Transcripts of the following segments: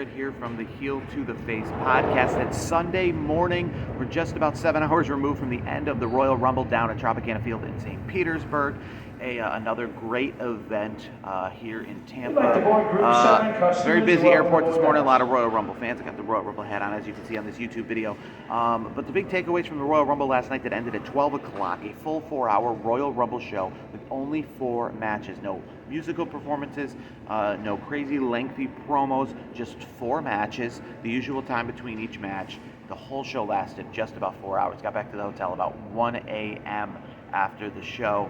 Jared here from the Heel to the Face podcast. It's Sunday morning. We're just about 7 hours removed from the end of the Royal Rumble down at Tropicana Field in St. Petersburg. Another great event here in Tampa. Very busy airport this morning. A lot of Royal Rumble fans. I got the Royal Rumble hat on, as you can see on this YouTube video. But the big takeaways from the Royal Rumble last night that ended at 12 o'clock, a full 4-hour Royal Rumble show with only 4 matches. No musical performances, no crazy lengthy promos, just 4 matches, the usual time between each match. The whole show lasted just about 4 hours. Got back to the hotel about 1 a.m. after the show.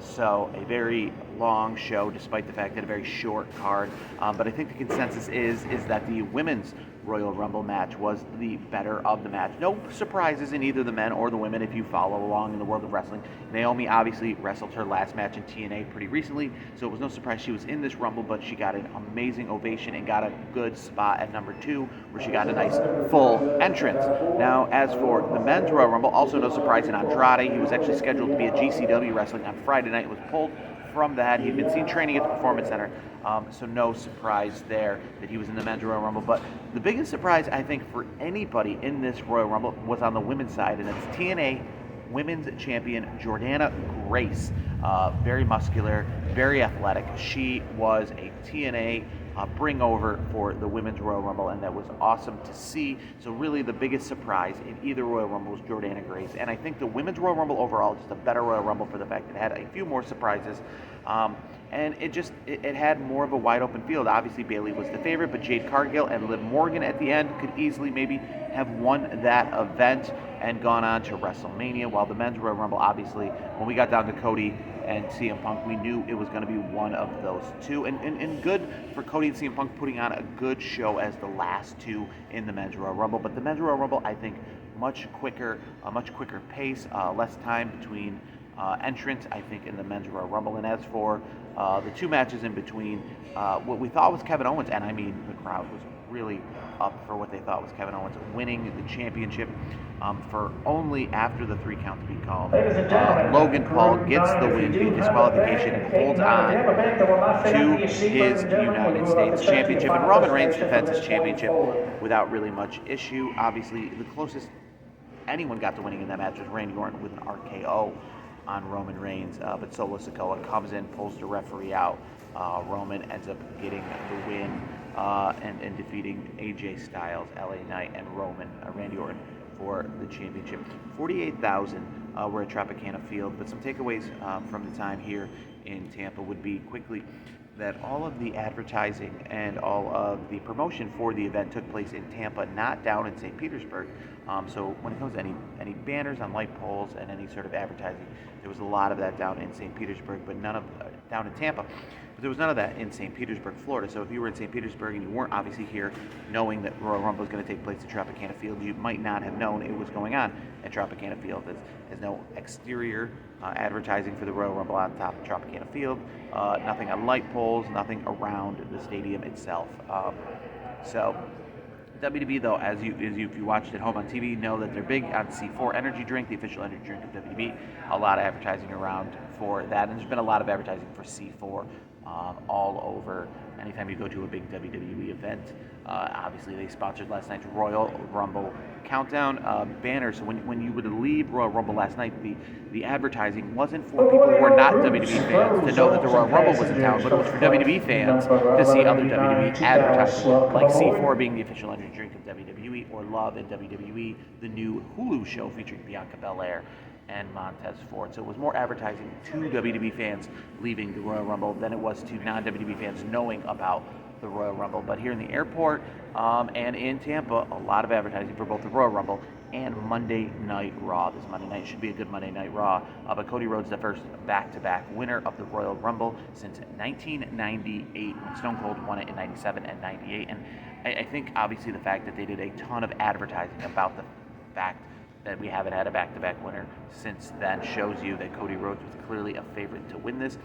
So a very long show, despite the fact that a very short card. But I think the consensus is that the women's Royal Rumble match was the better of the match. No surprises in either the men or the women if you follow along in the world of wrestling. Naomi obviously wrestled her last match in TNA pretty recently, so it was no surprise she was in this Rumble, but she got an amazing ovation and got a good spot at number 2, where she got a nice full entrance. Now, as for the men's Royal Rumble, also no surprise in Andrade. He was actually scheduled to be at GCW wrestling on Friday night. It was pulled from that. He'd been seen training at the Performance Center, so no surprise there that he was in the men's Royal Rumble. But the biggest surprise, I think, for anybody in this Royal Rumble was on the women's side, and it's TNA Women's Champion Jordana Grace. Very muscular, very athletic. She was a TNA bring over for the Women's Royal Rumble, and that was awesome to see. So really the biggest surprise in either Royal Rumble was Jordana Grace, and I think the Women's Royal Rumble overall is just a better Royal Rumble for the fact that it had a few more surprises, and it had more of a wide open field. Obviously Bayley was the favorite, but Jade Cargill and Liv Morgan at the end could easily maybe have won that event and gone on to WrestleMania, while the Men's Royal Rumble, obviously, when we got down to Cody and CM Punk, we knew it was going to be one of those two. And good for Cody and CM Punk putting on a good show as the last two in the Men's Royal Rumble. But the Men's Royal Rumble, I think, a much quicker pace, less time between entrants, I think, in the Men's Royal Rumble. And as for the 2 matches in between, what we thought was Kevin Owens, and I mean, the crowd was really up for what they thought was Kevin Owens winning the championship for only after the 3 count to be called. Logan Paul gets the win via disqualification and holds on to his United States Championship, and Roman Reigns defends his championship without really much issue. Obviously, the closest anyone got to winning in that match was Randy Orton with an RKO on Roman Reigns, but Solo Sikoa comes in, pulls the referee out. Roman ends up getting the win and defeating AJ Styles, LA Knight, and Randy Orton for the championship. 48,000 were at Tropicana Field, but some takeaways from the time here in Tampa would be quickly that all of the advertising and all of the promotion for the event took place in Tampa, not down in St. Petersburg. So when it comes to any banners on light poles and any sort of advertising, there was a lot of that down in St. Petersburg, but none of down in Tampa. But there was none of that in St. Petersburg, Florida. So if you were in St. Petersburg and you weren't obviously here knowing that Royal Rumble was going to take place at Tropicana Field, you might not have known it was going on at Tropicana Field. There's no exterior advertising for the Royal Rumble on top of Tropicana Field, nothing on light poles, nothing around the stadium itself. So WWE, though, if you watched at home on TV, know that they're big on C4 energy drink, the official energy drink of WWE. A lot of advertising around for that, and there's been a lot of advertising for C4 all over. Anytime you go to a big WWE event, obviously they sponsored last night's Royal Rumble countdown banner. So when you would leave Royal Rumble last night, the advertising wasn't for people who were not WWE fans to know that the Royal Rumble was in town, but it was for WWE fans to see other WWE advertising, like C4 being the official energy drink of WWE, or Love in WWE, the new Hulu show featuring Bianca Belair and Montez Ford. So it was more advertising to WWE fans leaving the Royal Rumble than it was to non-WWE fans knowing about the Royal Rumble. But here in the airport and in Tampa, a lot of advertising for both the Royal Rumble and Monday Night Raw. This Monday night should be a good Monday Night Raw. But Cody Rhodes, the first back-to-back winner of the Royal Rumble since 1998, when Stone Cold won it in 97 and 98. And I think obviously the fact that they did a ton of advertising about the fact that we haven't had a back-to-back winner since then shows you that Cody Rhodes was clearly a favorite to win this.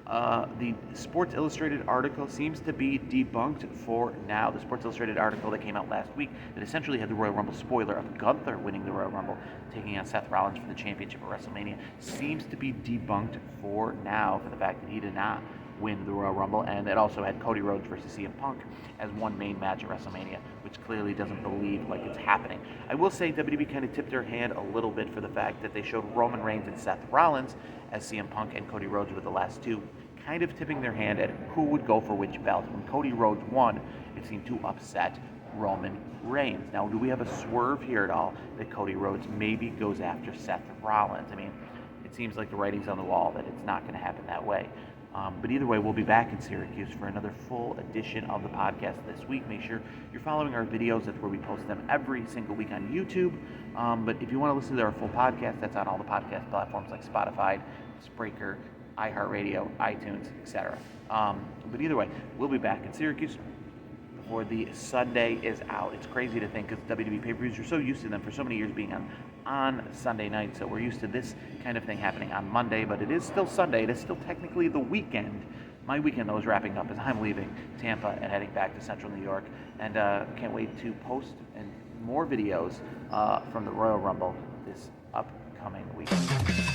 The Sports Illustrated article seems to be debunked for now. The Sports Illustrated article that came out last week that essentially had the Royal Rumble spoiler of Gunther winning the Royal Rumble, taking on Seth Rollins for the championship at WrestleMania, seems to be debunked for now for the fact that he did not win the Royal Rumble, and it also had Cody Rhodes versus CM Punk as one main match at WrestleMania, which clearly doesn't believe like it's happening. I will say WWE kind of tipped their hand a little bit for the fact that they showed Roman Reigns and Seth Rollins as CM Punk and Cody Rhodes were the last two, kind of tipping their hand at who would go for which belt. When Cody Rhodes won, it seemed to upset Roman Reigns. Now, do we have a swerve here at all that Cody Rhodes maybe goes after Seth Rollins? I mean, it seems like the writing's on the wall that it's not going to happen that way. But either way, we'll be back in Syracuse for another full edition of the podcast this week. Make sure you're following our videos. That's where we post them every single week on YouTube. But if you want to listen to our full podcast, that's on all the podcast platforms like Spotify, Spreaker, iHeartRadio, iTunes, etc. But either way, we'll be back in Syracuse before the Sunday is out. It's crazy to think because WWE pay-per-views, you're so used to them for so many years being on Sunday night, so we're used to this kind of thing happening on Monday, but it is still Sunday. It is still technically the weekend. My weekend, though, is wrapping up as I'm leaving Tampa and heading back to Central New York, and can't wait to post and more videos from the Royal Rumble this upcoming weekend.